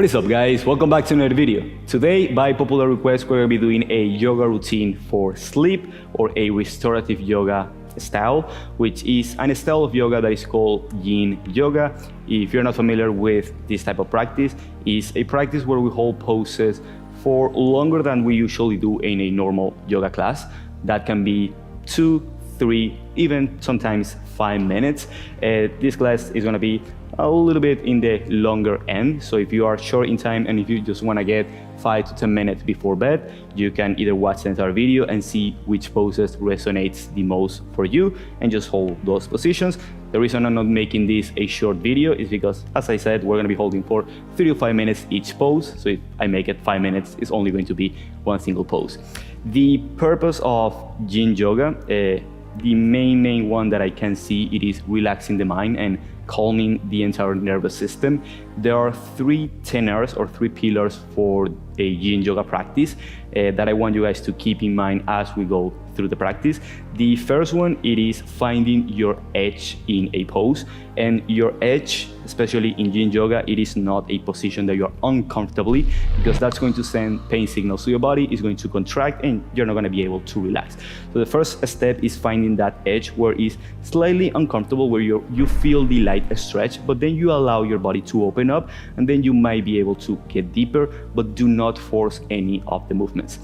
What is up, guys? Welcome back to another video. Today, by popular request, we're going to be doing a yoga routine for sleep, or a restorative yoga style, which is a style of yoga that is called yin yoga. If you're not familiar with this type of practice, it's a practice where we hold poses for longer than we usually do in a normal yoga class. That can be 2, 3, even sometimes 5 minutes. This class is going to be a little bit in the longer end, so if you are short in time and if you just want to get 5 to 10 minutes before bed, you can either watch the entire video and see which poses resonates the most for you and just hold those positions. The reason I'm not making this a short video is because, as I said, we're going to be holding for 3 to 5 minutes each pose, so if I make it 5 minutes, it's only going to be one single pose. The purpose of yin yoga, the main one that I can see, it is relaxing the mind and calming the entire nervous system. There are 3 tenets or 3 pillars for a yin yoga practice that I want you guys to keep in mind as we go through the practice. The first one, it is finding your edge in a pose, and your edge, especially in yin yoga, it is not a position that you're uncomfortably, because that's going to send pain signals to your body. It's going to contract and you're not going to be able to relax. So the first step is finding that edge where it's slightly uncomfortable, where you feel the light stretch, but then you allow your body to open up, and then you might be able to get deeper, but do not force any of the movements.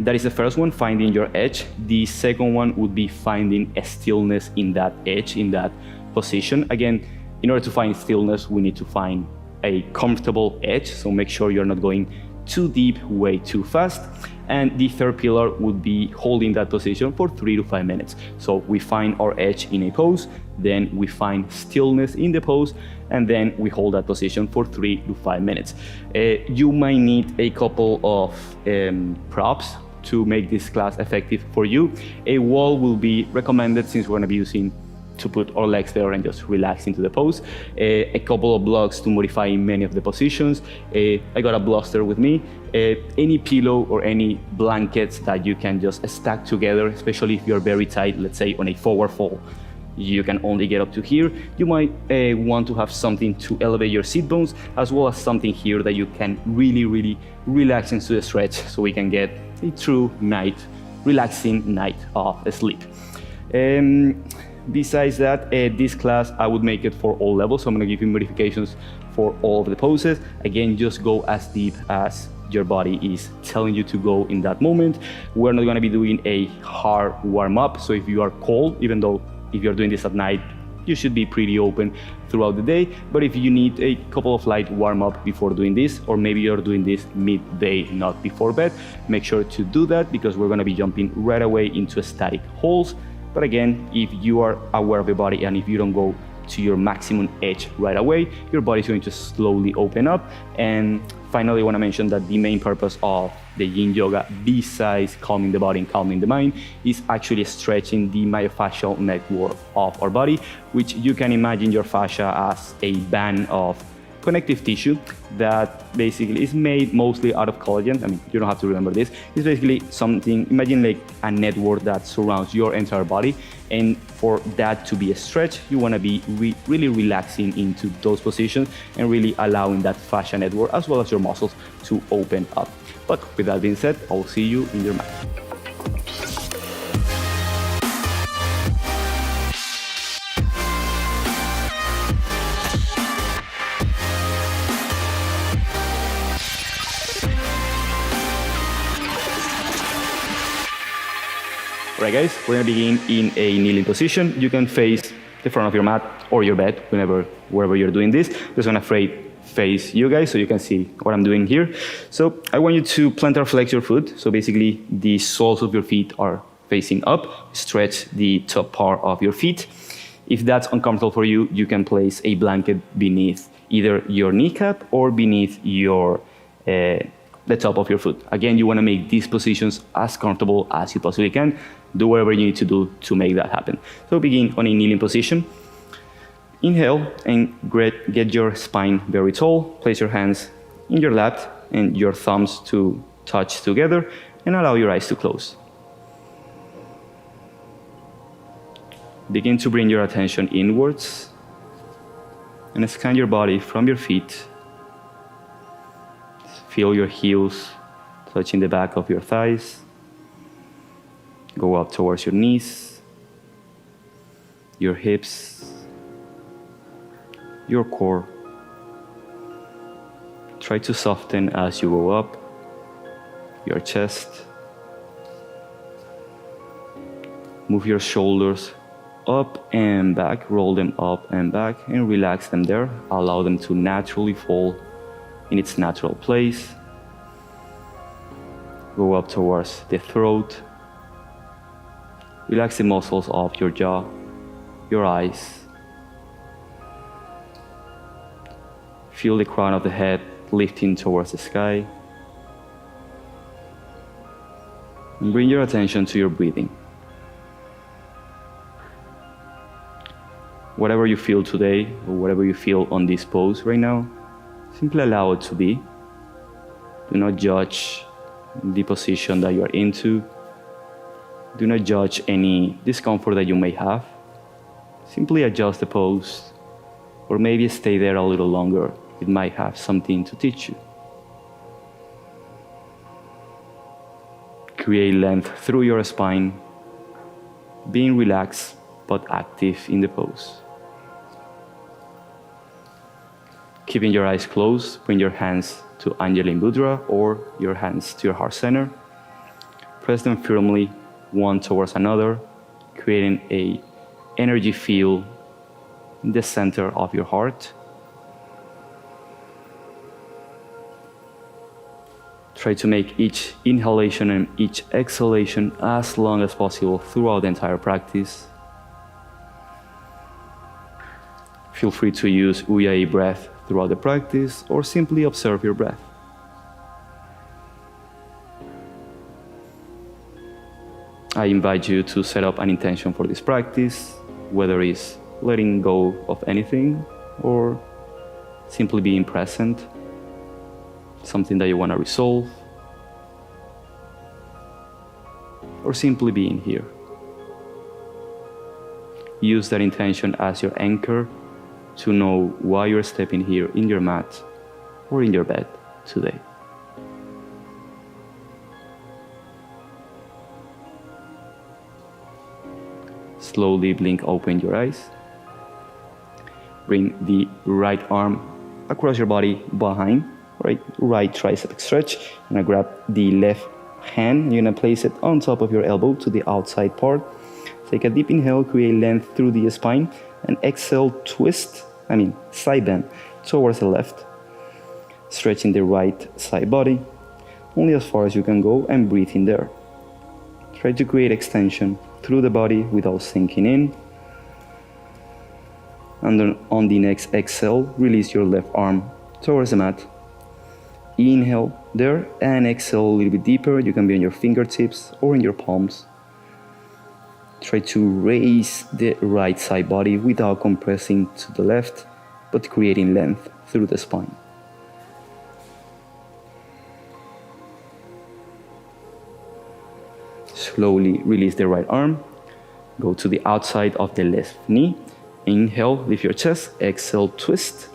That is the first one, finding your edge. The second one would be finding a stillness in that edge, in that position. Again, in order to find stillness, we need to find a comfortable edge, so make sure you're not going too deep, way too fast. And the third pillar would be holding that position for 3 to 5 minutes. So we find our edge in a pose, then we find stillness in the pose, and then we hold that position for 3 to 5 minutes. You might need a couple of props to make this class effective for you. A wall will be recommended, since we're going to be using to put our legs there and just relax into the pose. A couple of blocks to modify many of the positions. I got a bluster with me. Any pillow or any blankets that you can just stack together, especially if you're very tight, let's say on a forward fold, you can only get up to here. You might want to have something to elevate your sit bones, as well as something here that you can really relax into the stretch, so we can get a true relaxing night of sleep. Besides that, this class, I would make it for all levels, so I'm going to give you modifications for all of the poses. Again, just go as deep as your body is telling you to go in that moment. We're not going to be doing a hard warm-up, so if you are cold, even though if you're doing this at night, you should be pretty open throughout the day. But if you need a couple of light warm-up before doing this, or maybe you're doing this midday, not before bed, make sure to do that, because we're going to be jumping right away into static holds. But again, if you are aware of your body and if you don't go to your maximum edge right away, your body is going to slowly open up. And finally, I want to mention that the main purpose of the yin yoga, besides calming the body and calming the mind, is actually stretching the myofascial network of our body, which you can imagine your fascia as a band of connective tissue that basically is made mostly out of collagen. I mean, you don't have to remember this. It's basically something, imagine like a network that surrounds your entire body. And for that to be a stretch, you want to be really relaxing into those positions and really allowing that fascia network as well as your muscles to open up. But with that being said, I will see you in your mat. Alright guys, we're going to begin in a kneeling position. You can face the front of your mat or your bed, wherever you're doing this. Just going to face you guys so you can see what I'm doing here. So I want you to plantar flex your foot. So basically the soles of your feet are facing up. Stretch the top part of your feet. If that's uncomfortable for you, you can place a blanket beneath either your kneecap or beneath your the top of your foot. Again, you want to make these positions as comfortable as you possibly can. Do whatever you need to do to make that happen. So begin on a kneeling position. Inhale and get your spine very tall. Place your hands in your lap and your thumbs to touch together, and allow your eyes to close. Begin to bring your attention inwards and scan your body from your feet Feel your heels touching the back of your thighs. Go up towards your knees, your hips, your core. Try to soften as you go up, your chest. Move your shoulders up and back, roll them up and back, and relax them there. Allow them to naturally fall in its natural place. Go up towards the throat. Relax the muscles of your jaw, your eyes. Feel the crown of the head lifting towards the sky. And bring your attention to your breathing. Whatever you feel today, or whatever you feel on this pose right now, simply allow it to be. Do not judge the position that you are into. Do not judge any discomfort that you may have. Simply adjust the pose, or maybe stay there a little longer. It might have something to teach you. Create length through your spine, being relaxed but active in the pose. Keeping your eyes closed, bring your hands to Anjali Mudra or your hands to your heart center. Press them firmly, one towards another, creating an energy field in the center of your heart. Try to make each inhalation and each exhalation as long as possible throughout the entire practice. Feel free to use Ujjayi breath throughout the practice, or simply observe your breath. I invite you to set up an intention for this practice, whether it's letting go of anything or simply being present, something that you want to resolve, or simply being here. Use that intention as your anchor to know why you're stepping here in your mat or in your bed today. Slowly blink open your eyes. Bring the right arm across your body behind, right tricep stretch. You're gonna grab the left hand, you're gonna place it on top of your elbow to the outside part. Take a deep inhale, create length through the spine, and exhale, side bend towards the left, stretching the right side body only as far as you can go, and breathe in there. Try to create extension through the body without sinking in. And then on the next exhale, release your left arm towards the mat. Inhale there and exhale a little bit deeper. You can be on your fingertips or in your palms. Try to raise the right side body without compressing to the left, but creating length through the spine. Slowly release the right arm. Go to the outside of the left knee. Inhale, lift your chest. Exhale, twist.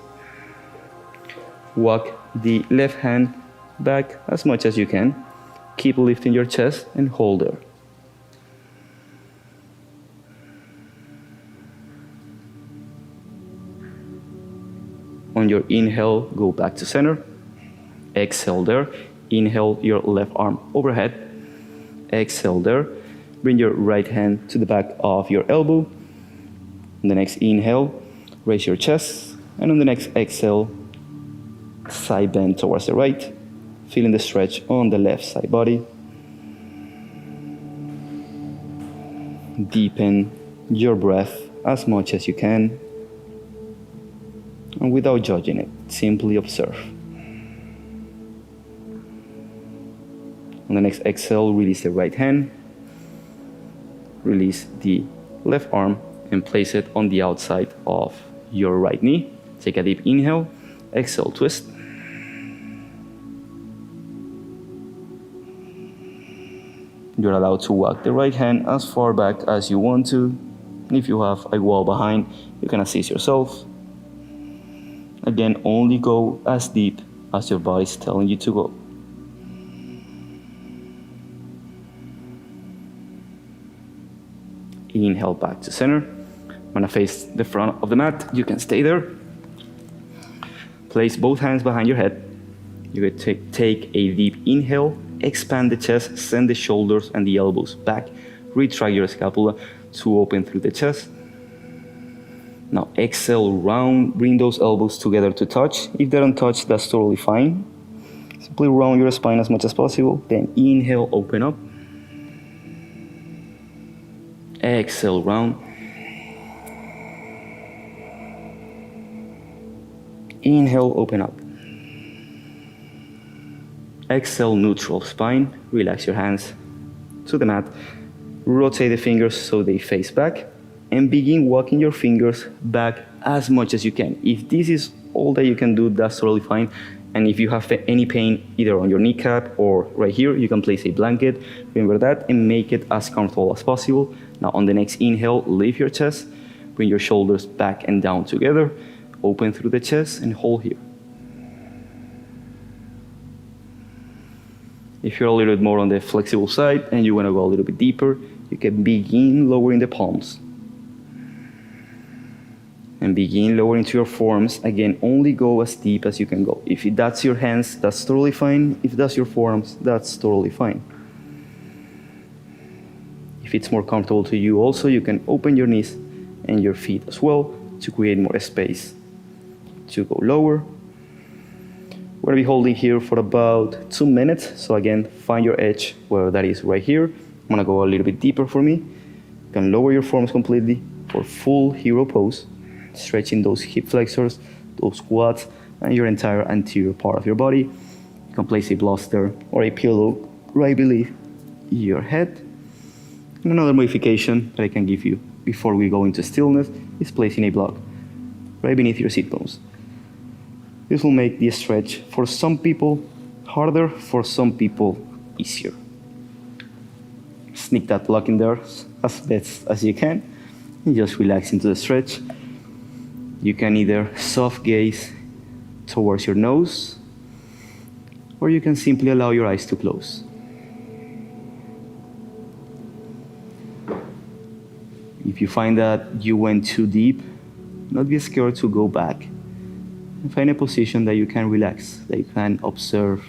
Walk the left hand back as much as you can. Keep lifting your chest and hold there. On your inhale, go back to center. Exhale there. Inhale your left arm overhead. Exhale there. Bring your right hand to the back of your elbow. On the next inhale, raise your chest. And on the next exhale, side bend towards the right. Feeling the stretch on the left side body. Deepen your breath as much as you can. And without judging it, simply observe. On the next exhale, release the right hand. Release the left arm and place it on the outside of your right knee. Take a deep inhale. Exhale, twist. You're allowed to walk the right hand as far back as you want to. If you have a wall behind, you can assist yourself. Again, only go as deep as your body's telling you to go. Inhale back to center. I'm gonna face the front of the mat. You can stay there. Place both hands behind your head. You can take a deep inhale, expand the chest, send the shoulders and the elbows back. Retract your scapula to open through the chest. Now exhale, round, bring those elbows together to touch. If they don't touch, that's totally fine. Simply round your spine as much as possible. Then inhale, open up. Exhale, round. Inhale, open up. Exhale, neutral spine. Relax your hands to the mat. Rotate the fingers so they face back. And begin walking your fingers back as much as you can. If this is all that you can do, that's totally fine. And if you have any pain either on your kneecap or right here, you can place a blanket. Remember that and make it as comfortable as possible. Now on the next inhale, lift your chest. Bring your shoulders back and down together. Open through the chest and hold here. If you're a little bit more on the flexible side and you want to go a little bit deeper, you can begin lowering the palms. And begin lowering to your forearms. Again, only go as deep as you can go. If that's your hands, that's totally fine. If that's your forearms, that's totally fine. If it's more comfortable to you also, you can open your knees and your feet as well to create more space to go lower. We're gonna be holding here for about 2 minutes. So again, find your edge where that is right here. I'm gonna go a little bit deeper for me. You can lower your forearms completely for full hero pose. Stretching those hip flexors, those quads, and your entire anterior part of your body. You can place a bolster or a pillow right beneath your head. And another modification that I can give you before we go into stillness is placing a block right beneath your sit bones. This will make the stretch for some people harder, for some people easier. Sneak that block in there as best as you can and just relax into the stretch. You can either soft gaze towards your nose, or you can simply allow your eyes to close. If you find that you went too deep, not be scared to go back and find a position that you can relax, that you can observe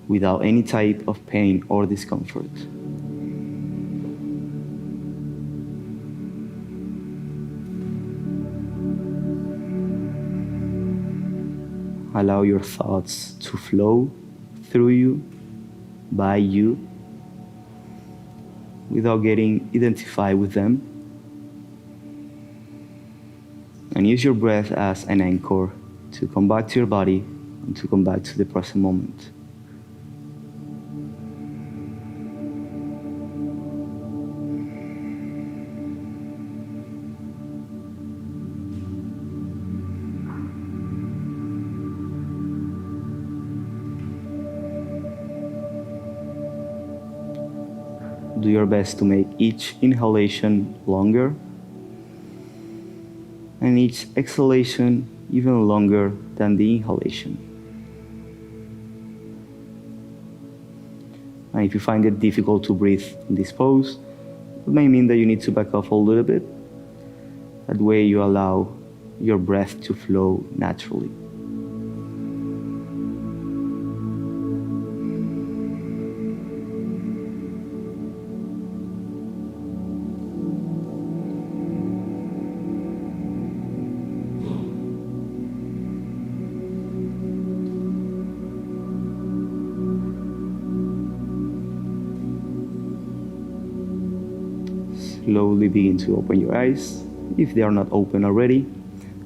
without any type of pain or discomfort. Allow your thoughts to flow through you, by you, without getting identified with them. And use your breath as an anchor to come back to your body and to come back to the present moment. Do your best to make each inhalation longer and each exhalation even longer than the inhalation. And if you find it difficult to breathe in this pose, it may mean that you need to back off a little bit. That way you allow your breath to flow naturally. Slowly begin to open your eyes, if they are not open already,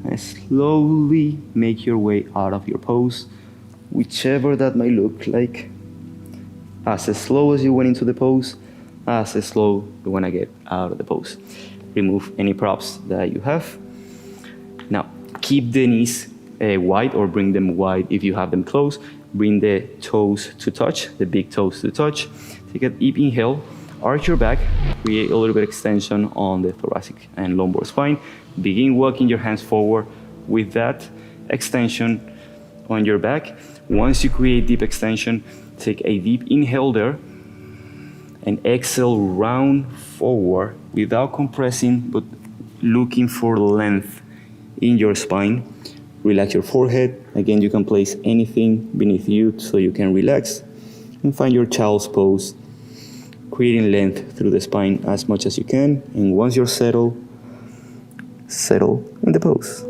and slowly make your way out of your pose, whichever that may look like. As slow as you went into the pose, as slow you want to get out of the pose. Remove any props that you have. Now, keep the knees wide, or bring them wide if you have them closed. Bring the toes to touch, the big toes to touch. Take a deep inhale. Arch your back, create a little bit of extension on the thoracic and lumbar spine. Begin walking your hands forward with that extension. on your back. Once you create deep extension, take a deep inhale there and exhale, round forward without compressing, but looking for length in your spine. Relax your forehead. Again, you can place anything beneath you so you can relax and find your child's pose, creating length through the spine as much as you can. And once you're settled, settle in the pose.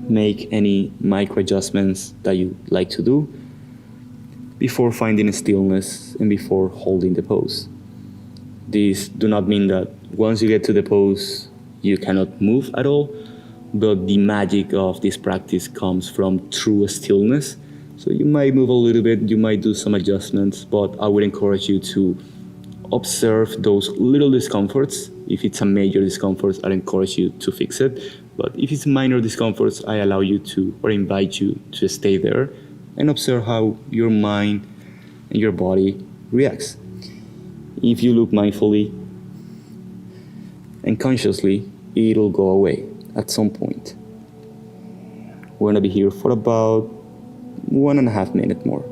Make any micro adjustments that you like to do before finding stillness and before holding the pose. These do not mean that once you get to the pose, you cannot move at all, but the magic of this practice comes from true stillness. So you might move a little bit, you might do some adjustments, but I would encourage you to observe those little discomforts. If it's a major discomfort, I encourage you to fix it. But if it's minor discomforts, I allow you to, or invite you to stay there and observe how your mind and your body reacts. If you look mindfully and consciously, it'll go away at some point. We're gonna be here for about 1.5 minutes more.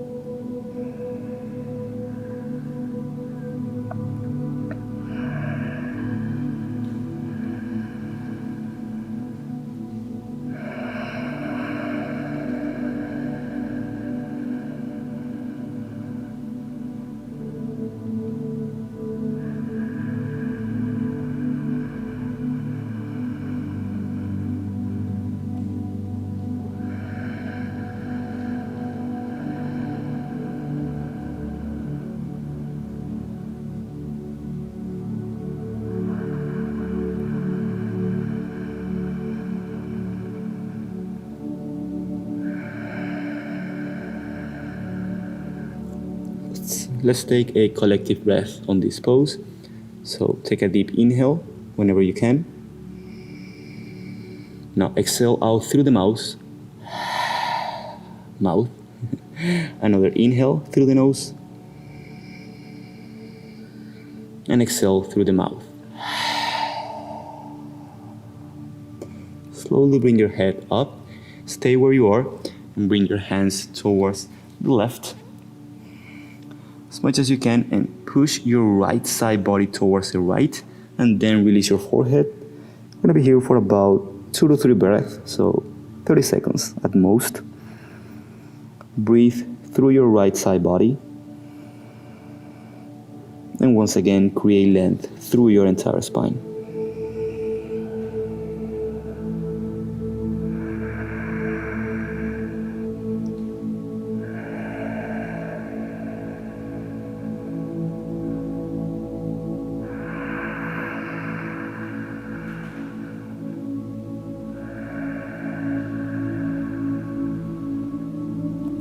Let's take a collective breath on this pose. So take a deep inhale whenever you can. Now exhale out through the mouth. Another inhale through the nose. And exhale through the mouth. Slowly bring your head up. Stay where you are and bring your hands towards the left as much as you can, and push your right side body towards the right, and then release your forehead. We're gonna be here for about 2 to 3 breaths, so 30 seconds at most. Breathe through your right side body, and once again create length through your entire spine.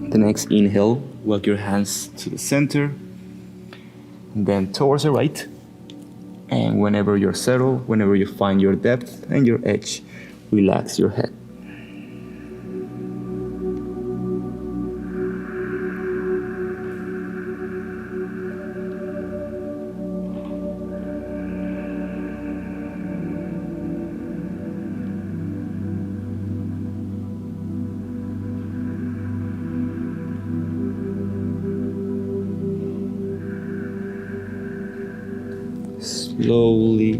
The next inhale, walk your hands to the center, then towards the right. And whenever you're settled, whenever you find your depth and your edge, relax your head. Slowly,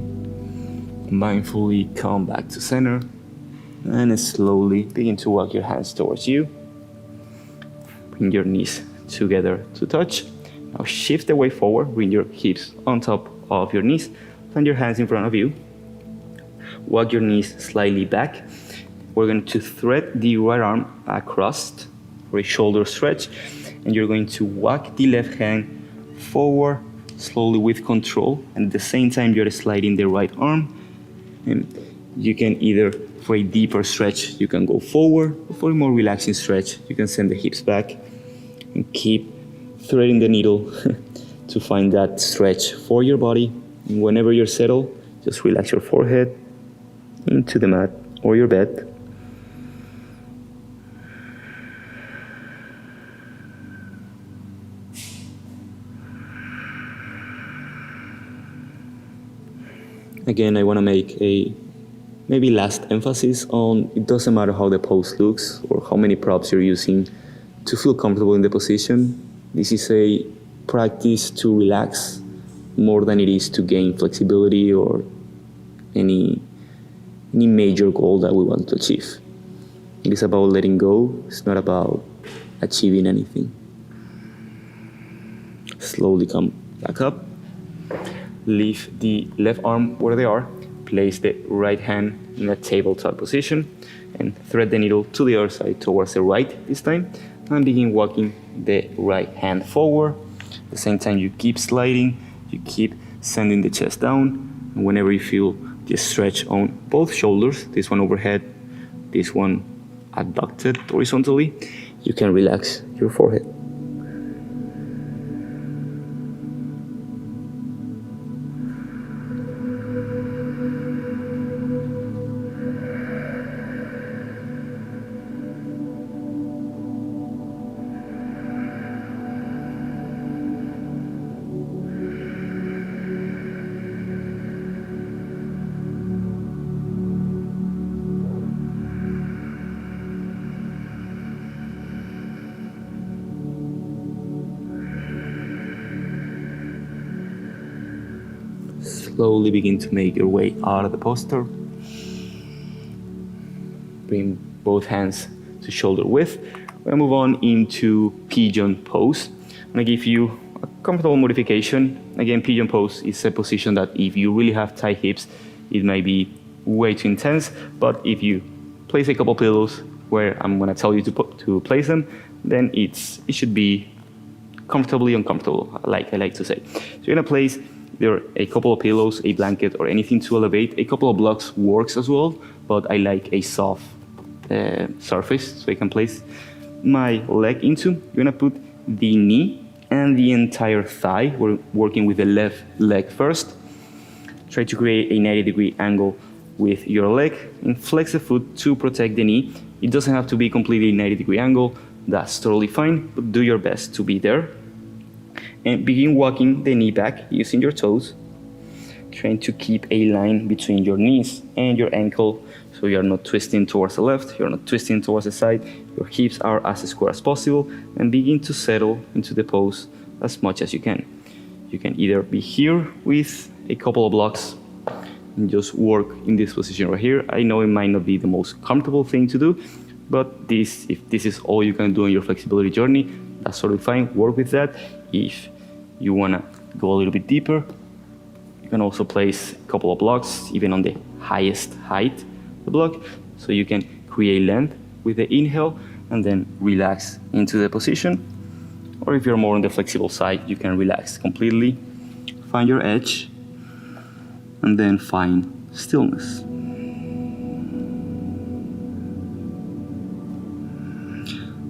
mindfully come back to center, and slowly begin to walk your hands towards you. Bring your knees together to touch. Now shift the weight forward, bring your hips on top of your knees, plant your hands in front of you. Walk your knees slightly back. We're going to thread the right arm across for a shoulder stretch, and you're going to walk the left hand forward slowly with control, and at the same time you're sliding the right arm. And you can either, for a deeper stretch, you can go forward, or for a more relaxing stretch, you can send the hips back and keep threading the needle to find that stretch for your body. And whenever you're settled, just relax your forehead into the mat or your bed. Again, I want to make a maybe last emphasis on it doesn't matter how the pose looks or how many props you're using to feel comfortable in the position. This is a practice to relax more than it is to gain flexibility or any major goal that we want to achieve. It is about letting go. It's not about achieving anything. Slowly come back up. Leave the left arm where they are. Place the right hand in a tabletop position and thread the needle to the other side towards the right this time, and begin walking the right hand forward. At the same time you keep sliding, you keep sending the chest down, and whenever you feel the stretch on both shoulders, this one overhead, this one abducted horizontally, you can relax your forehead. Slowly begin to make your way out of the posture. Bring both hands to shoulder width. We're gonna move on into pigeon pose. I'm gonna give you a comfortable modification. Again, pigeon pose is a position that if you really have tight hips, it might be way too intense, but if you place a couple pillows where I'm gonna tell you to place them, then it should be comfortably uncomfortable, like I like to say. So you're gonna place there a couple of pillows, a blanket, or anything to elevate. A couple of blocks works as well, but I like a soft surface so I can place my leg into. You're gonna put the knee and the entire thigh. We're working with the left leg first. Try to create a 90-degree angle with your leg and flex the foot to protect the knee. It doesn't have to be completely 90-degree angle. That's totally fine, but do your best to be there. And begin walking the knee back using your toes, trying to keep a line between your knees and your ankle so you're not twisting towards the left, you're not twisting towards the side, your hips are as square as possible, and begin to settle into the pose as much as you can. You can either be here with a couple of blocks and just work in this position right here. I know it might not be the most comfortable thing to do, but if this is all you can do in your flexibility journey, that's totally fine. Work with that. If you want to go a little bit deeper, you can also place a couple of blocks, even on the highest height of the block, so you can create length with the inhale and then relax into the position. Or if you're more on the flexible side, you can relax completely, find your edge, and then find stillness.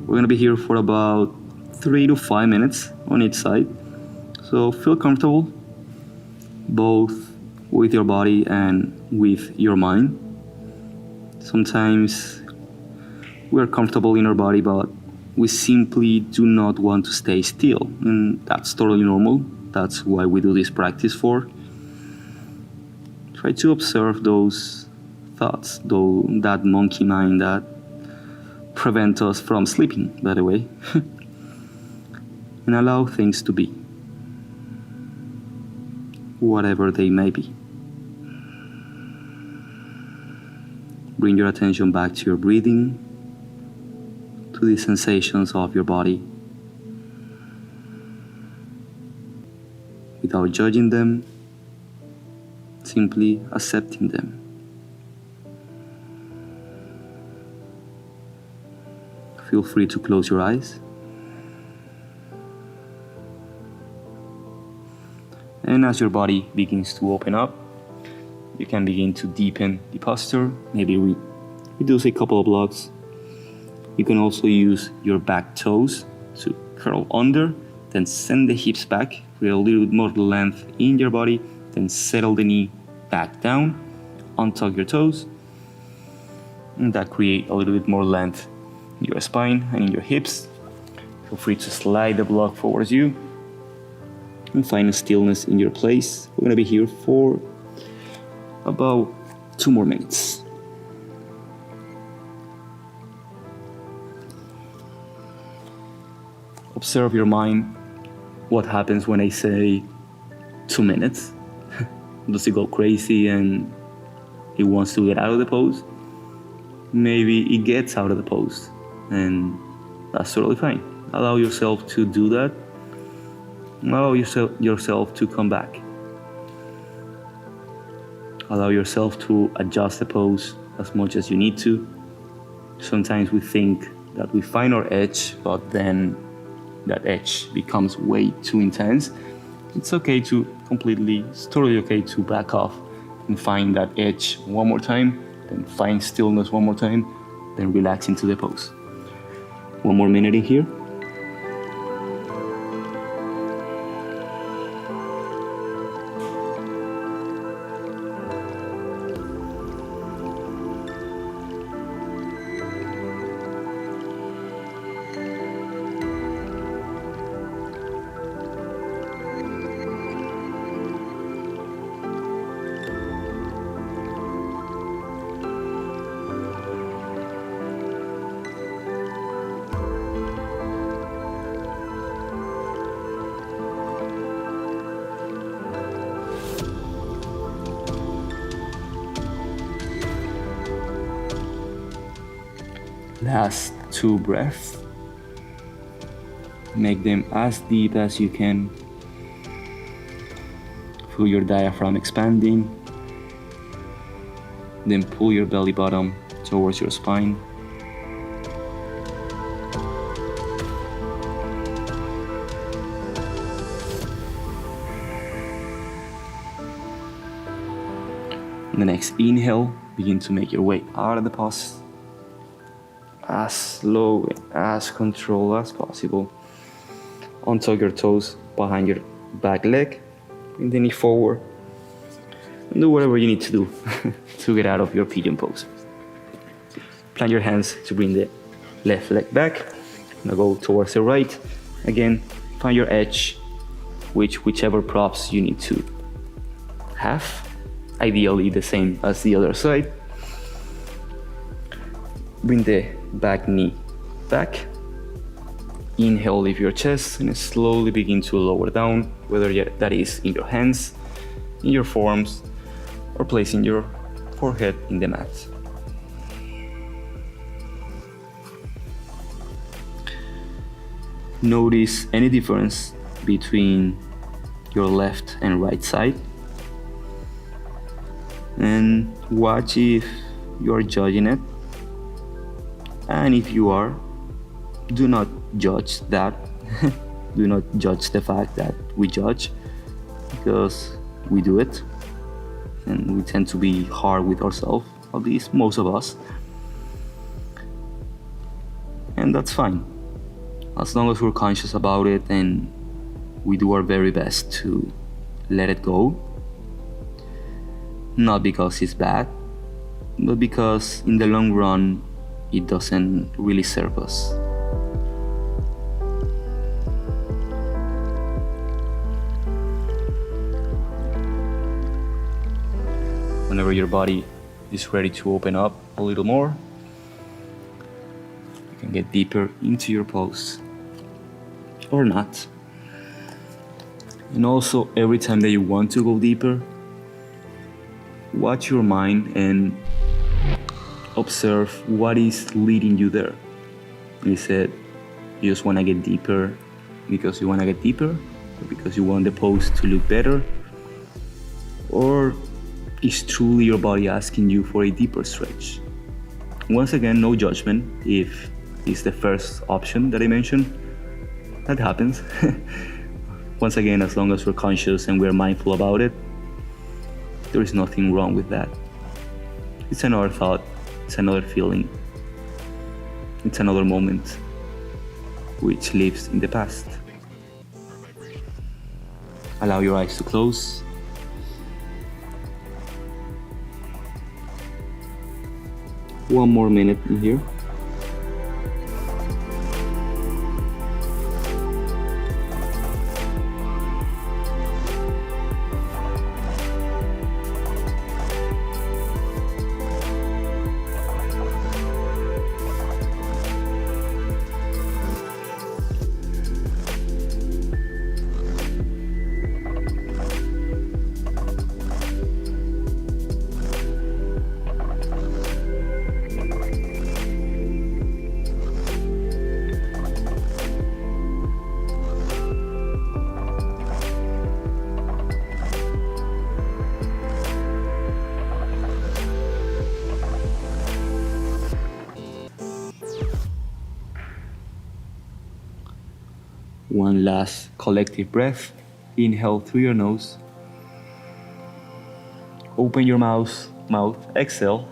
We're gonna be here for about 3 to 5 minutes on each side. So feel comfortable, both with your body and with your mind. Sometimes we're comfortable in our body, but we simply do not want to stay still. And that's totally normal. That's why we do this practice for. Try to observe those thoughts, though that monkey mind that prevent us from sleeping, by the way. And allow things to be, whatever they may be. Bring your attention back to your breathing, to the sensations of your body, without judging them, simply accepting them. Feel free to close your eyes. And as your body begins to open up, you can begin to deepen the posture, maybe reduce a couple of blocks. You can also use your back toes to curl under, then send the hips back, create a little bit more length in your body, then settle the knee back down, untuck your toes, and that create a little bit more length in your spine and in your hips. Feel free to slide the block towards you and find a stillness in your place. We're gonna be here for about 2 more minutes. Observe your mind. What happens when I say 2 minutes? Does it go crazy and it wants to get out of the pose? Maybe it gets out of the pose, and that's totally fine. Allow yourself to do that. Allow yourself to come back. Allow yourself to adjust the pose as much as you need to. Sometimes we think that we find our edge, but then that edge becomes way too intense. It's totally okay to back off and find that edge one more time, then find stillness one more time, then relax into the pose. 1 more minute in here. Last 2 breaths. Make them as deep as you can. Feel your diaphragm expanding. Then pull your belly button towards your spine. On the next inhale, begin to make your way out of the pose. As slow and as controlled as possible. Untuck your toes behind your back leg. Bring the knee forward. And do whatever you need to do to get out of your pigeon pose. Plant your hands to bring the left leg back. Now go towards the right. Again, find your edge, whichever props you need to have. Ideally the same as the other side. Bring the back knee back. Inhale, lift your chest and slowly begin to lower down, whether that is in your hands, in your forearms, or placing your forehead in the mat. Notice any difference between your left and right side, and watch if you are judging it. And if you are, do not judge that. Do not judge the fact that we judge, because we do it and we tend to be hard with ourselves, at least most of us. And that's fine, as long as we're conscious about it and we do our very best to let it go. Not because it's bad, but because in the long run it doesn't really serve us. Whenever your body is ready to open up a little more, you can get deeper into your pose or not. And also, every time that you want to go deeper, watch your mind and observe what is leading you there. You said you just want to get deeper because you want to get deeper, or because you want the pose to look better, or is truly your body asking you for a deeper stretch? Once again, no judgment if it's the first option that I mentioned. That happens. Once again, as long as we're conscious and we're mindful about it, there is nothing wrong with that. It's another thought, it's another feeling, it's another moment which lives in the past. Allow your eyes to close. One more minute in here. one last collective breath. Inhale through your nose. Open your mouth, exhale.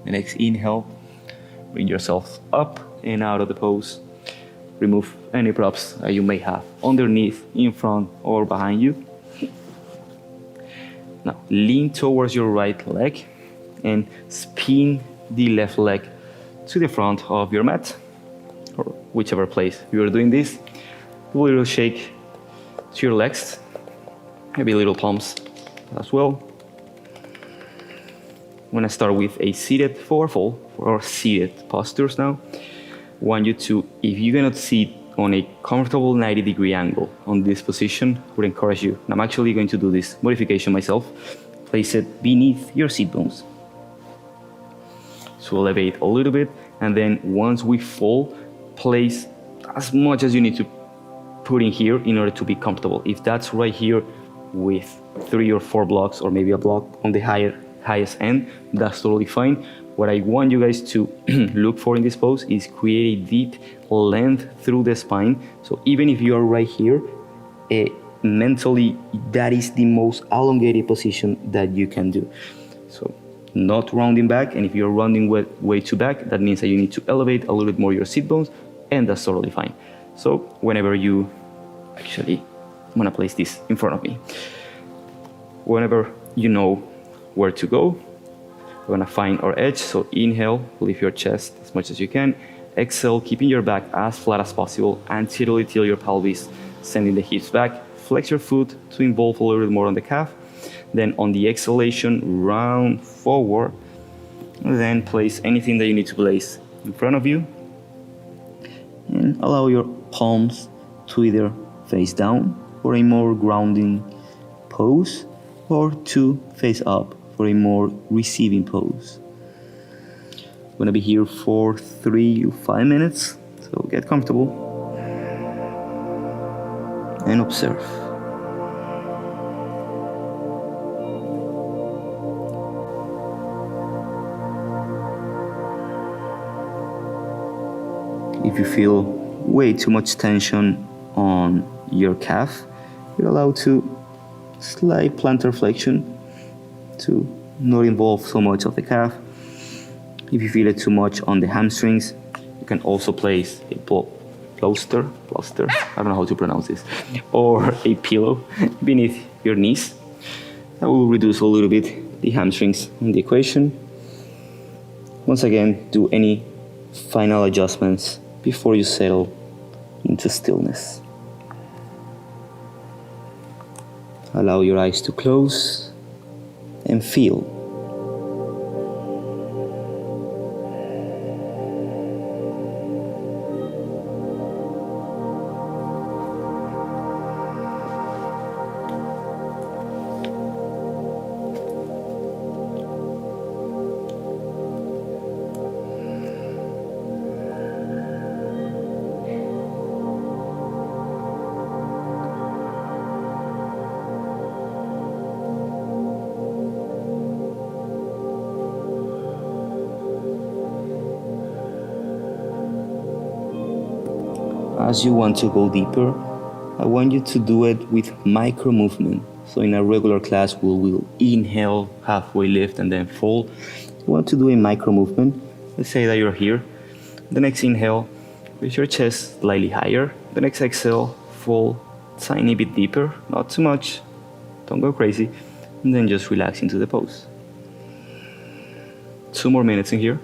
The next inhale, bring yourself up and out of the pose. Remove any props that you may have underneath, in front, or behind you. Now lean towards your right leg and spin the left leg to the front of your mat, or whichever place you are doing this. Do a little shake to your legs, maybe little palms as well. I'm gonna start with a seated forward fold or seated postures now. I want you to, if you cannot sit on a comfortable 90-degree angle on this position, I would encourage you, and I'm actually going to do this modification myself, place it beneath your sit bones. So elevate a little bit, and then once we fall, place as much as you need to put in here in order to be comfortable. If that's right here with 3 or 4 blocks, or maybe a block on the highest end, that's totally fine. What I want you guys to look for in this pose is create a deep length through the spine. So even if you are right here, mentally, that is the most elongated position that you can do. So not rounding back, and if you're rounding way too back, that means that you need to elevate a little bit more your sit bones, and that's totally fine. So whenever you, actually, I'm gonna place this in front of me. Whenever you know where to go, we're gonna find our edge. So inhale, lift your chest as much as you can. Exhale, keeping your back as flat as possible. Anteriorly tilt your pelvis, sending the hips back. Flex your foot to involve a little bit more on the calf. Then on the exhalation, round forward. And then place anything that you need to place in front of you. And allow your palms to either face down for a more grounding pose, or to face up for a more receiving pose. I'm gonna be here for 3 to 5 minutes, so get comfortable and observe. If you feel way too much tension on your calf, you're allowed to slight plantar flexion to not involve so much of the calf. If you feel it too much on the hamstrings, you can also place a plaster, I don't know how to pronounce this, or a pillow beneath your knees. That will reduce a little bit the hamstrings in the equation. Once again, do any final adjustments before you settle into stillness. Allow your eyes to close and feel. As you want to go deeper, I want you to do it with micro movement. So in a regular class, we will inhale, halfway lift, and then fall. You want to do a micro movement. Let's say that you're here. The next inhale, raise your chest slightly higher. The next exhale, fall tiny bit deeper, not too much. Don't go crazy. And then just relax into the pose. 2 more minutes in here.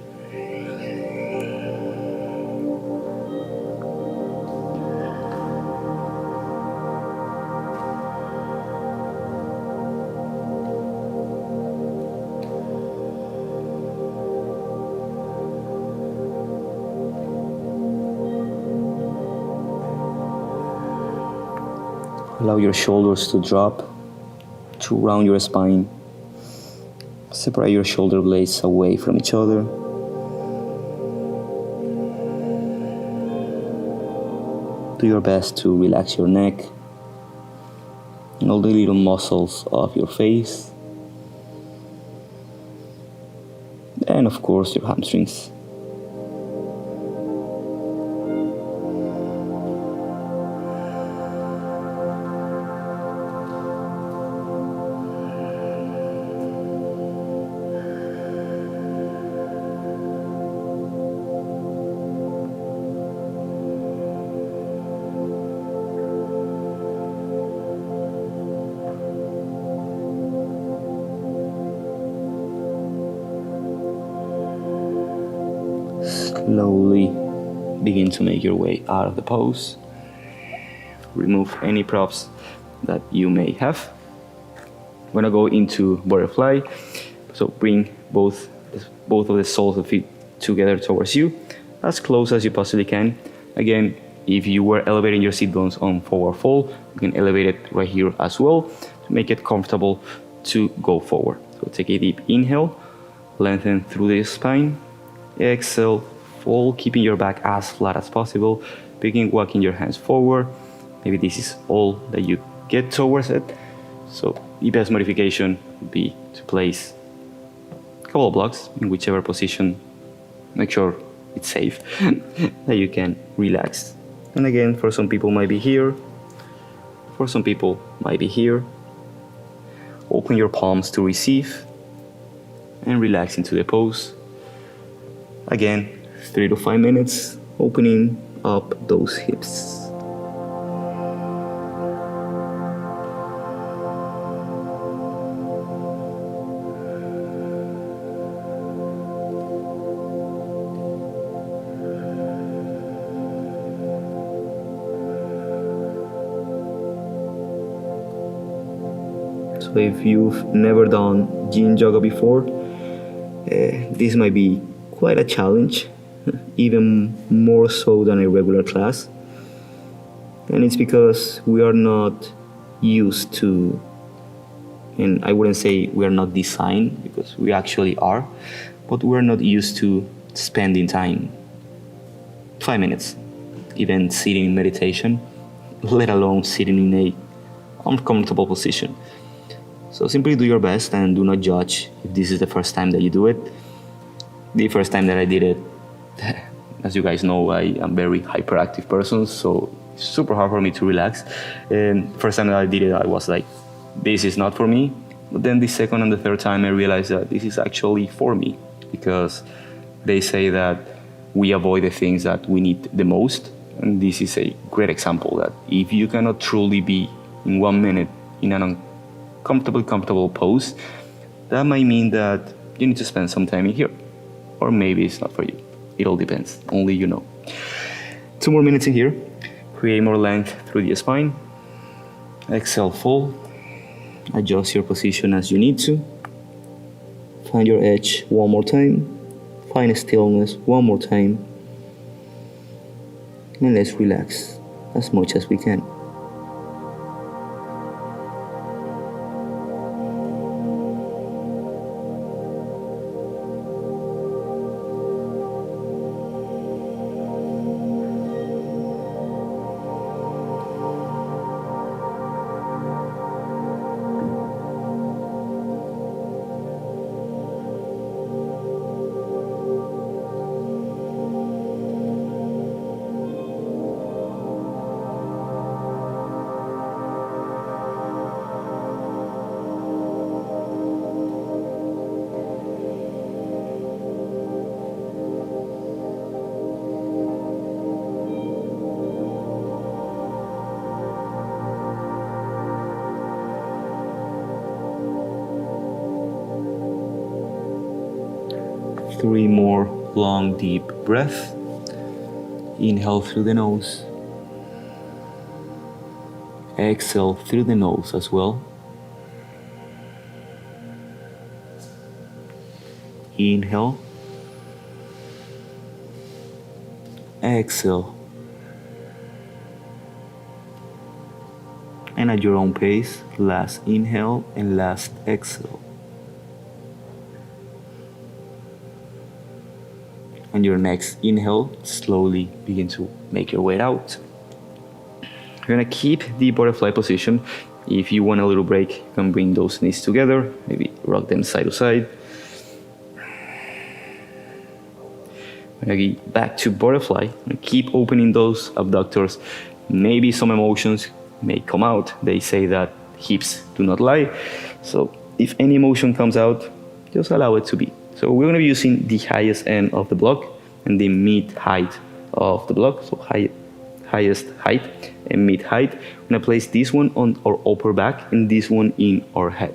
Allow your shoulders to drop, to round your spine. Separate your shoulder blades away from each other. Do your best to relax your neck and all the little muscles of your face. And of course your hamstrings. slowly begin to make your way out of the pose. Remove any props that you may have. I'm gonna go into butterfly, so bring both of the soles of feet together towards you, as close as you possibly can. Again, if you were elevating your sit bones on forward fold, you can elevate it right here as well to make it comfortable to go forward. So take a deep inhale, lengthen through the spine, exhale, fold, keeping your back as flat as possible. Begin walking your hands forward. Maybe this is all that you get towards it. So the best modification would be to place a couple of blocks in whichever position. Make sure it's safe, that you can relax. And again, for some people might be here, for some people might be here. Open your palms to receive and relax into the pose. Again, 3 to 5 minutes, opening up those hips. So if you've never done yin yoga before, this might be quite a challenge, even more so than a regular class. And it's because we are not used to, and I wouldn't say we are not designed, because we actually are, but we're not used to spending time, 5 minutes, even sitting in meditation, let alone sitting in a uncomfortable position. So simply do your best and do not judge if this is the first time that you do it. The first time that I did it, as you guys know, I am a very hyperactive person, so it's super hard for me to relax. And first time that I did it, I was like, this is not for me. But then the second and the third time, I realized that this is actually for me, because they say that we avoid the things that we need the most. And this is a great example that if you cannot truly be in 1 minute in an comfortable pose, that might mean that you need to spend some time in here, or maybe it's not for you. It all depends, only you know. 2 more minutes in here. Create more length through the spine. Exhale, fold. Adjust your position as you need to. Find your edge one more time. Find stillness one more time. And let's relax as much as we can. Three more long, deep breaths. Inhale through the nose. Exhale through the nose as well. Inhale. Exhale. And at your own pace, last inhale and last exhale. On your next inhale, slowly begin to make your way out. You're gonna keep the butterfly position. If you want a little break, you can bring those knees together, maybe rock them side to side. We're gonna get back to butterfly and keep opening those abductors. Maybe some emotions may come out. They say that hips do not lie. So if any emotion comes out, just allow it to be. So we're going to be using the highest end of the block and the mid height of the block. So highest height and mid height. I'm going to place this one on our upper back and this one in our head.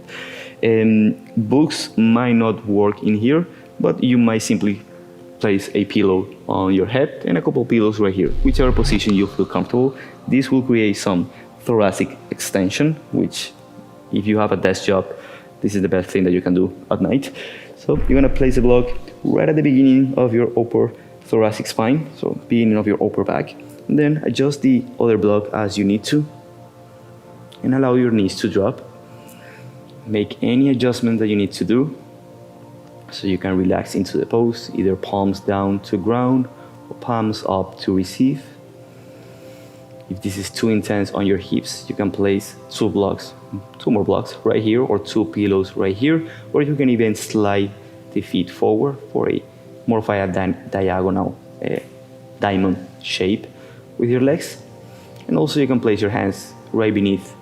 Books might not work in here, but you might simply place a pillow on your head and a couple pillows right here, whichever position you feel comfortable. This will create some thoracic extension, which if you have a desk job, this is the best thing that you can do at night. So you're gonna place the block right at the beginning of your upper thoracic spine, so beginning of your upper back, and then adjust the other block as you need to, and allow your knees to drop. Make any adjustment that you need to do so you can relax into the pose, either palms down to ground or palms up to receive. If this is too intense on your hips, you can place two more blocks right here, or two pillows right here, or you can even slide the feet forward for a more of a diagonal diamond shape with your legs. And also you can place your hands right beneath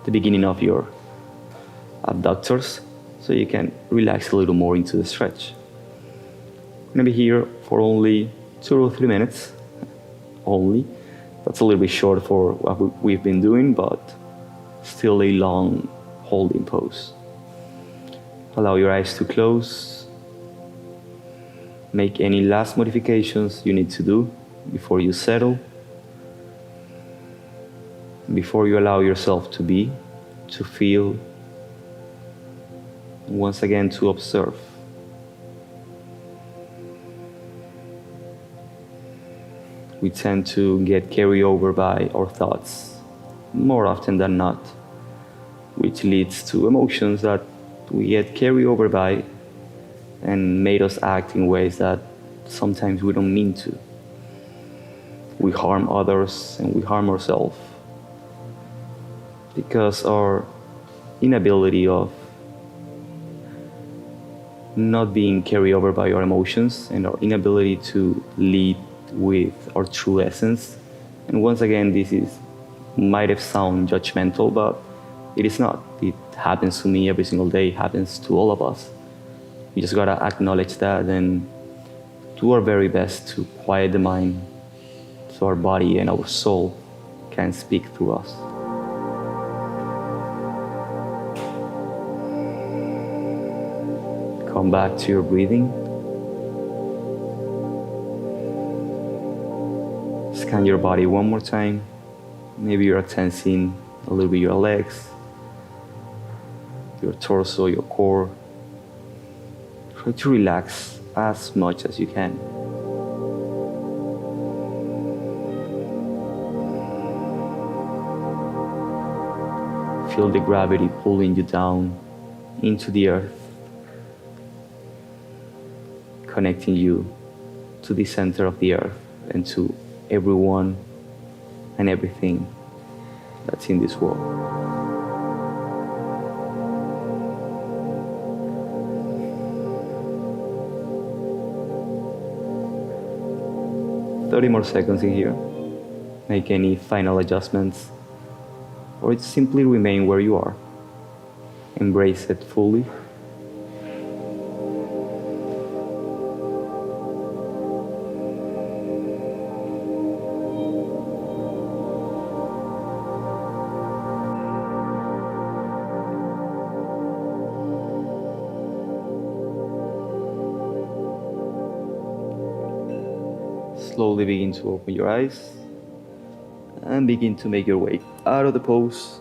the beginning of your abductors, so you can relax a little more into the stretch. I'm gonna be here for only 2 or 3 minutes only. That's a little bit short for what we've been doing, but still a long holding pose. Allow your eyes to close. Make any last modifications you need to do before you settle, before you allow yourself to be, to feel, and once again to observe. We tend to get carried over by our thoughts more often than not, which leads to emotions that we get carried over by and made us act in ways that sometimes we don't mean to. We harm others and we harm ourselves because our inability of not being carried over by our emotions and our inability to lead with our true essence. And once again, this might have sound judgmental, but it is not. It happens to me every single day. It happens to all of us. We just gotta acknowledge that and do our very best to quiet the mind so our body and our soul can speak through us. Come back to your breathing. Scan your body one more time. Maybe you're tensing a little bit your legs, your torso, your core. Try to relax as much as you can. Feel the gravity pulling you down into the earth, connecting you to the center of the earth and to everyone and everything that's in this world. "30 more seconds in here. Make any final adjustments, or simply remain where you are. Embrace it fully. Slowly begin to open your eyes and begin to make your way out of the pose.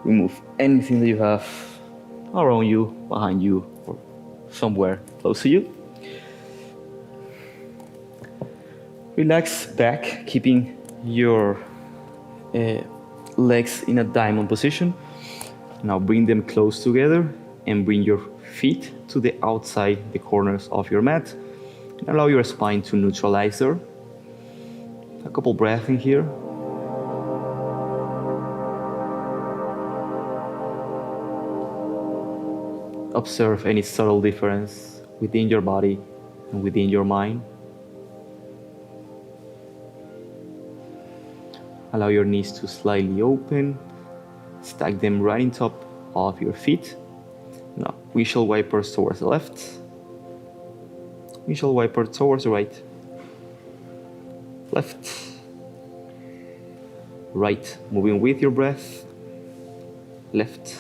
Remove anything that you have around you, behind you, or somewhere close to you. Relax back, keeping your legs in a diamond position. Now bring them close together and bring your feet to the outside, the corners of your mat. And allow your spine to neutralize there. A couple breaths in here. Observe any subtle difference within your body and within your mind. Allow your knees to slightly open. Stack them right on top of your feet. Now, windshield wipers towards the left. Windshield wiper towards the right. Left. Right. Moving with your breath. Left.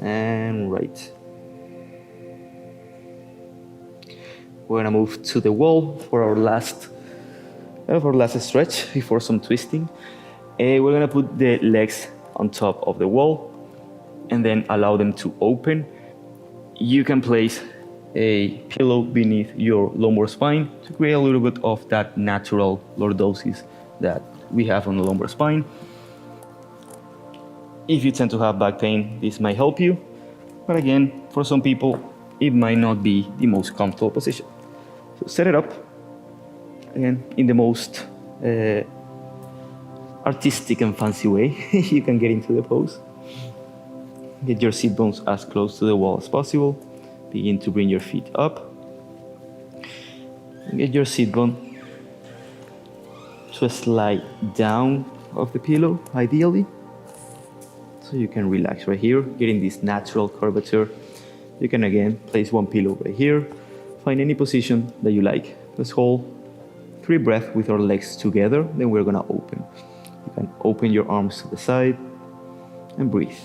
And right. we're gonna move to the wall for our last stretch before some twisting. We're gonna put the legs on top of the wall and then allow them to open. You can place a pillow beneath your lumbar spine to create a little bit of that natural lordosis that we have on the lumbar spine. If you tend to have back pain, this might help you, but again, for some people, it might not be the most comfortable position. So set it up, again, in the most artistic and fancy way you can get into the pose. Get your sit bones as close to the wall as possible. Begin to bring your feet up. And get your sit bone to slide down of the pillow, ideally. So you can relax right here, getting this natural curvature. You can again place one pillow right here. Find any position that you like. Let's hold 3 breaths with our legs together, then we're gonna open. You can open your arms to the side and breathe.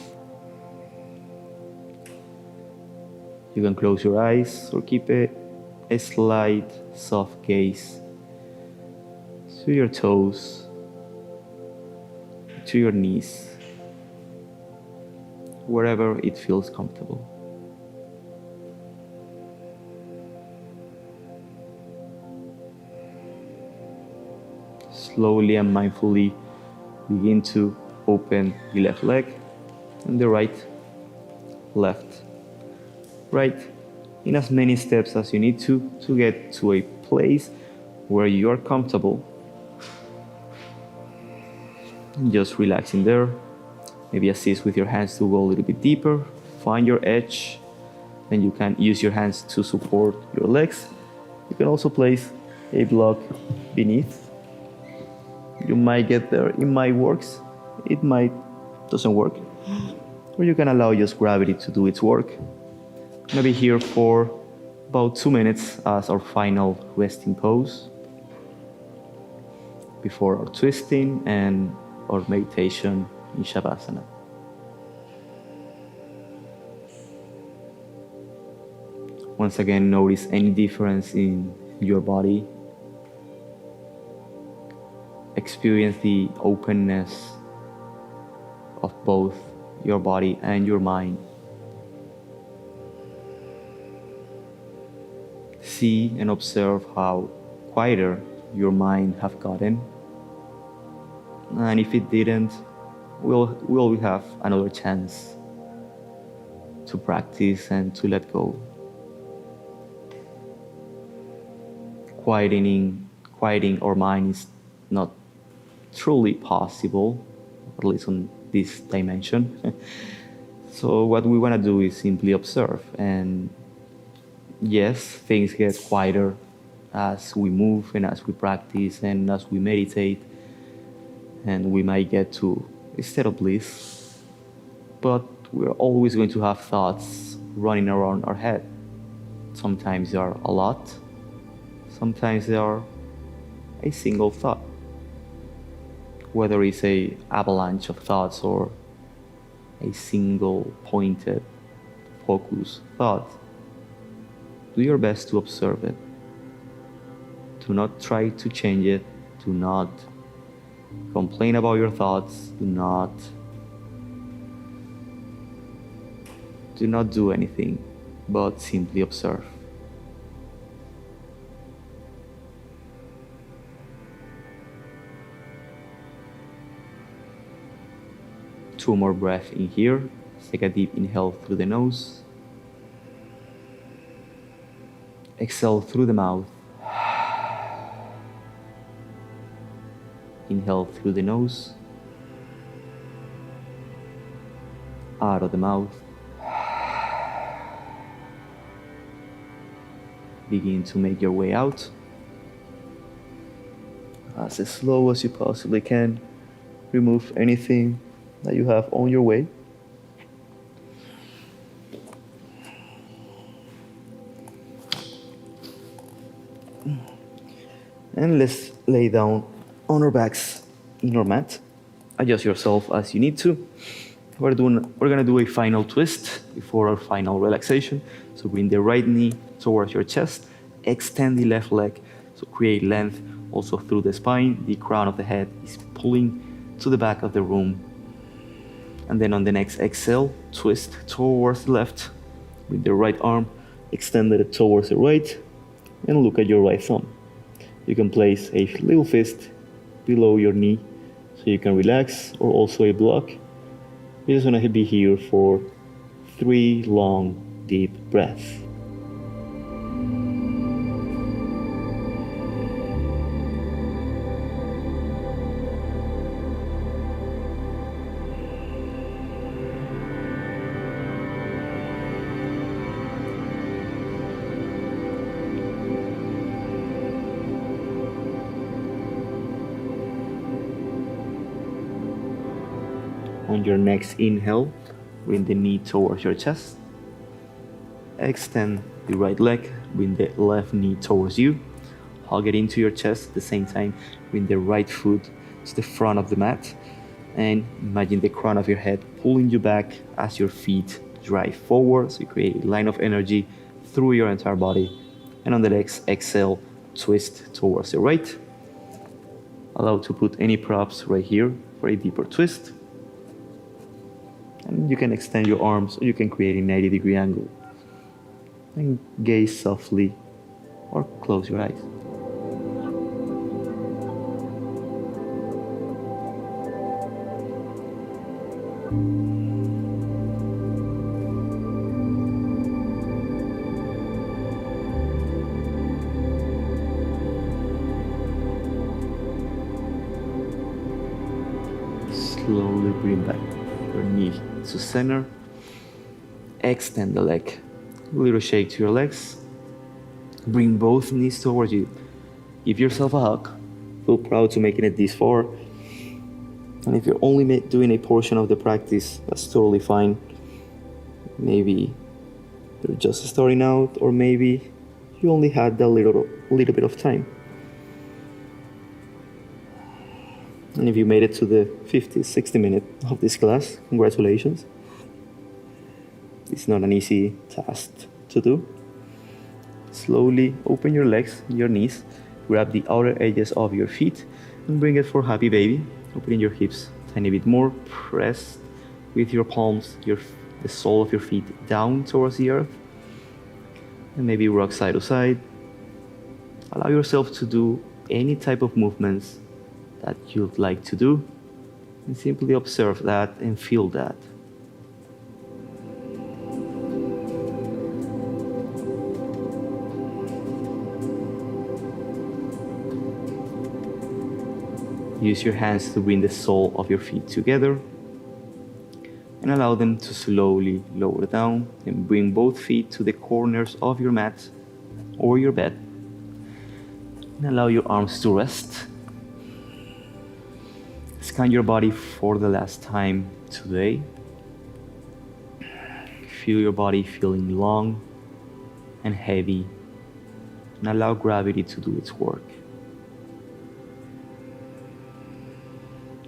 You can close your eyes or keep a slight soft gaze to your toes, to your knees, wherever it feels comfortable. Slowly and mindfully begin to open the left leg and the right, left, right, in as many steps as you need to get to a place where you are comfortable. And just relaxing there. Maybe assist with your hands to go a little bit deeper. Find your edge, and you can use your hands to support your legs. You can also place a block beneath. You might get there, it might work, it might doesn't work. Or you can allow just gravity to do its work. I'm gonna be here for about 2 minutes as our final resting pose before our twisting and our meditation in Shavasana. Once again, notice any difference in your body. Experience the openness of both your body and your mind. See and observe how quieter your mind have gotten. And if it didn't, we'll have another chance to practice and to let go. Quieting our mind is not truly possible, at least on this dimension. So what we want to do is simply observe. And yes, things get quieter as we move and as we practice and as we meditate, and we might get to a state of bliss, but we're always going to have thoughts running around our head. Sometimes there are a lot, sometimes there are a single thought. Whether it's a avalanche of thoughts or a single pointed focused thought, do your best to observe it. Do not try to change it. Do not complain about your thoughts. Do not do anything, but simply observe. Two more breaths in here. Take a deep inhale through the nose. Exhale through the mouth. Inhale through the nose. Out of the mouth. Begin to make your way out. As slow as you possibly can. Remove anything that you have on your way. And let's lay down on our backs in our mat. Adjust yourself as you need to. We're gonna do a final twist before our final relaxation. So bring the right knee towards your chest extend the left leg, so create length also through the spine. The crown of the head is pulling to the back of the room. And then on the next exhale, twist towards the left with the right arm extended towards the right, and look at your right thumb. You can place a little fist below your knee so you can relax, or also a block. You're just gonna be here for 3 long, deep breaths. On your next inhale, bring the knee towards your chest. Extend the right leg, bring the left knee towards you. Hug it into your chest. At the same time, bring the right foot to the front of the mat. And imagine the crown of your head pulling you back as your feet drive forward. So you create a line of energy through your entire body. And on the next exhale, twist towards the right. Allow to put any props right here for a deeper twist. And you can extend your arms, or you can create a 90-degree angle. And gaze softly, or close your eyes. Slowly bring back your knee to center. Extend the leg. A little shake to your legs. Bring both knees towards you. Give yourself a hug. Feel proud to making it this far. And if you're only doing a portion of the practice, that's totally fine. Maybe you're just starting out, or maybe you only had that little bit of time. And if you made it to the 50, 60 minutes of this class, congratulations. It's not an easy task to do. Slowly open your legs, your knees, grab the outer edges of your feet, and bring it for happy baby. Opening your hips a tiny bit more. Press with your palms, the sole of your feet down towards the earth. And maybe rock side to side. Allow yourself to do any type of movements that you'd like to do, and simply observe that and feel that. Use your hands to bring the sole of your feet together and allow them to slowly lower down, and bring both feet to the corners of your mat or your bed, and allow your arms to rest. Scan your body for the last time today. Feel your body feeling long and heavy, and allow gravity to do its work.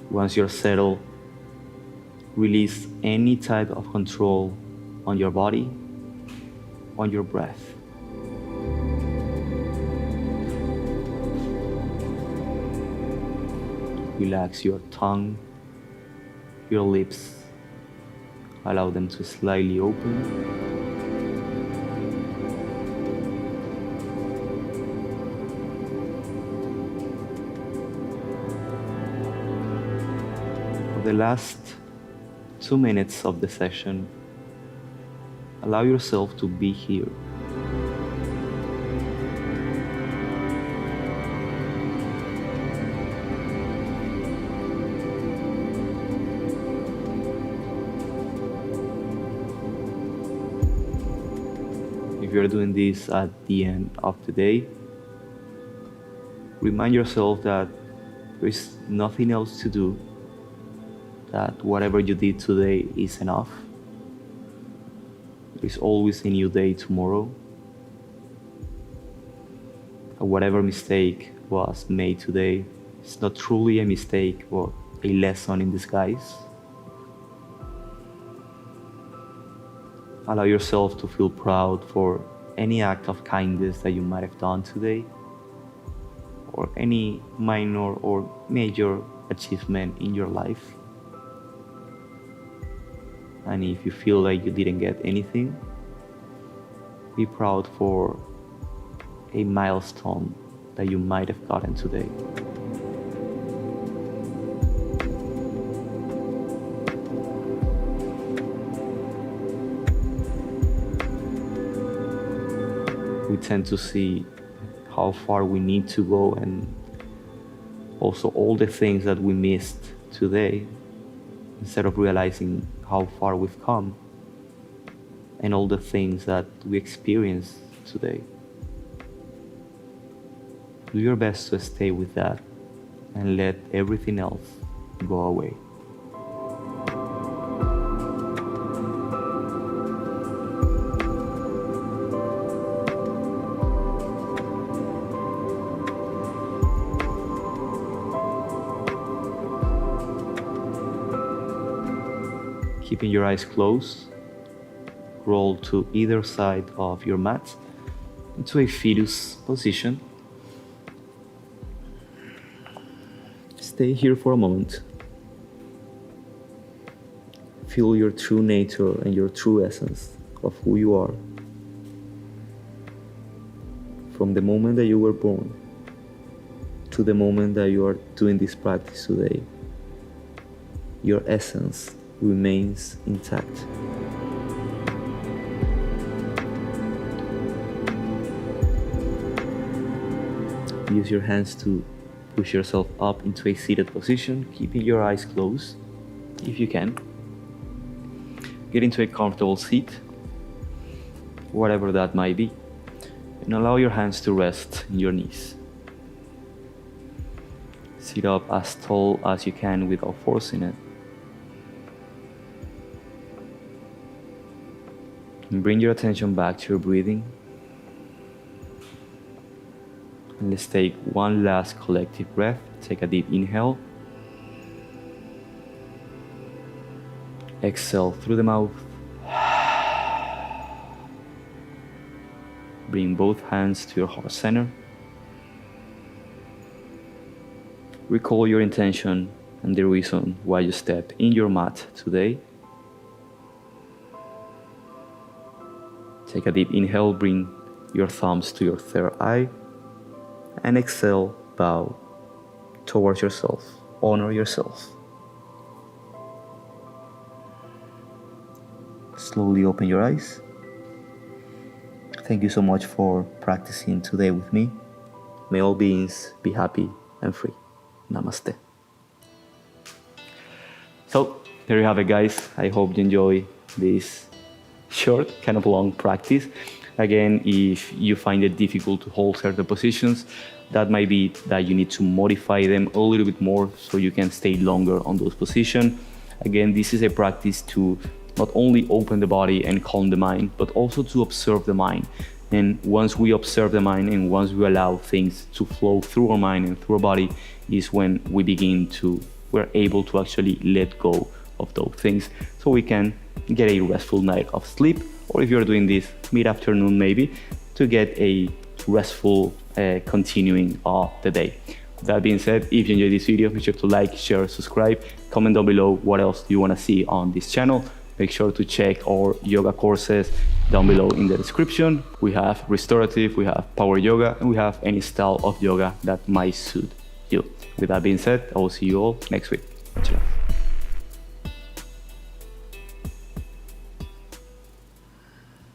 Once you're settled, release any type of control on your body, on your breath. Relax your tongue, your lips. Allow them to slightly open. For the last 2 minutes of the session, allow yourself to be here. If you're doing this at the end of the day, remind yourself that there is nothing else to do, that whatever you did today is enough. There is always a new day tomorrow. And whatever mistake was made today is not truly a mistake, but a lesson in disguise. Allow yourself to feel proud for any act of kindness that you might have done today, or any minor or major achievement in your life. And if you feel like you didn't get anything, be proud for a milestone that you might have gotten today. We tend to see how far we need to go, and also all the things that we missed today, instead of realizing how far we've come and all the things that we experienced today. Do your best to stay with that and let everything else go away. Keeping your eyes closed, roll to either side of your mat into a fetus position. Stay here for a moment. Feel your true nature and your true essence of who you are. From the moment that you were born to the moment that you are doing this practice today, your essence remains intact. Use your hands to push yourself up into a seated position, keeping your eyes closed if you can. Get into a comfortable seat, whatever that might be, and allow your hands to rest in your knees. Sit up as tall as you can without forcing it. And bring your attention back to your breathing. And let's take one last collective breath. Take a deep inhale. Exhale through the mouth. Bring both hands to your heart center. Recall your intention and the reason why you step in your mat today. Take a deep inhale, bring your thumbs to your third eye, and exhale, bow towards yourself, honor yourself. Slowly open your eyes. Thank you so much for practicing today with me. May all beings be happy and free. Namaste. So, there you have it, guys. I hope you enjoy this short, kind of long practice. Again, if you find it difficult to hold certain positions, that might be that you need to modify them a little bit more so you can stay longer on those positions. Again, this is a practice to not only open the body and calm the mind, but also to observe the mind. And once we observe the mind and once we allow things to flow through our mind and through our body, is when we're able to actually let go of those things, so we can get a restful night of sleep, or if you're doing this mid-afternoon maybe, to get a restful continuing of the day. That being said, if you enjoyed this video, make sure to like, share, subscribe, comment down below what else you want to see on this channel. Make sure to check our yoga courses down below in the description. We have restorative, we have power yoga, and we have any style of yoga that might suit you. With that being said, I will see you all next week.